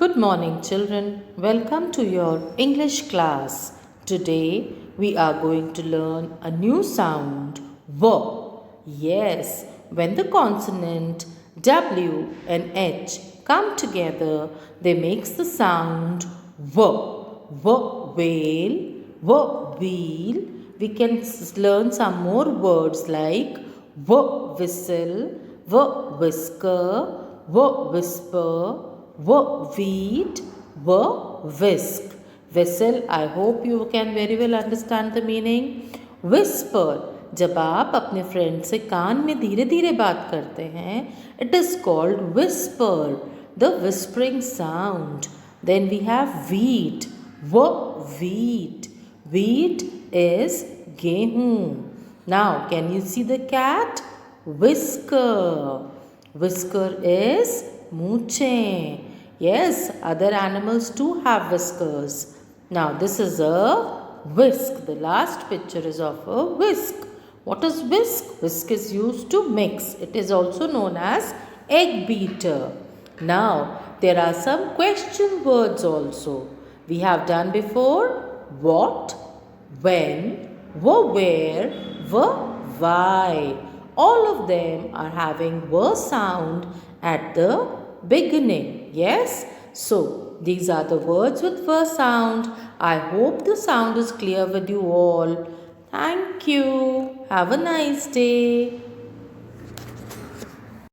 Good morning, children. Welcome to your English class. Today we are going to learn a new sound W. Yes, when the consonant W and H come together, they makes the sound W. W whale, W wheel. We can learn some more words like W whistle, W whisker, W whisper, wheat, whisk. Whistle, I hope you can very well understand the meaning. Whisper, जब आप अपने friend से कान में धीरे धीरे बात करते हैं, it is called whisper, the whispering sound. Then we have wheat, wheat. Wheat is गेहूं. Now, can you see the cat? Whisker. Whisker is मूछें. Yes, other animals too have whiskers. Now, this is a whisk. The last picture is of a whisk. What is whisk? Whisk is used to mix. It is also known as egg beater. Now, there are some question words also. We have done before what, when, where, why. All of them are having w sound at the beginning. Yes? So, these are the words with w sound. I hope the sound is clear with you all. Thank you. Have a nice day.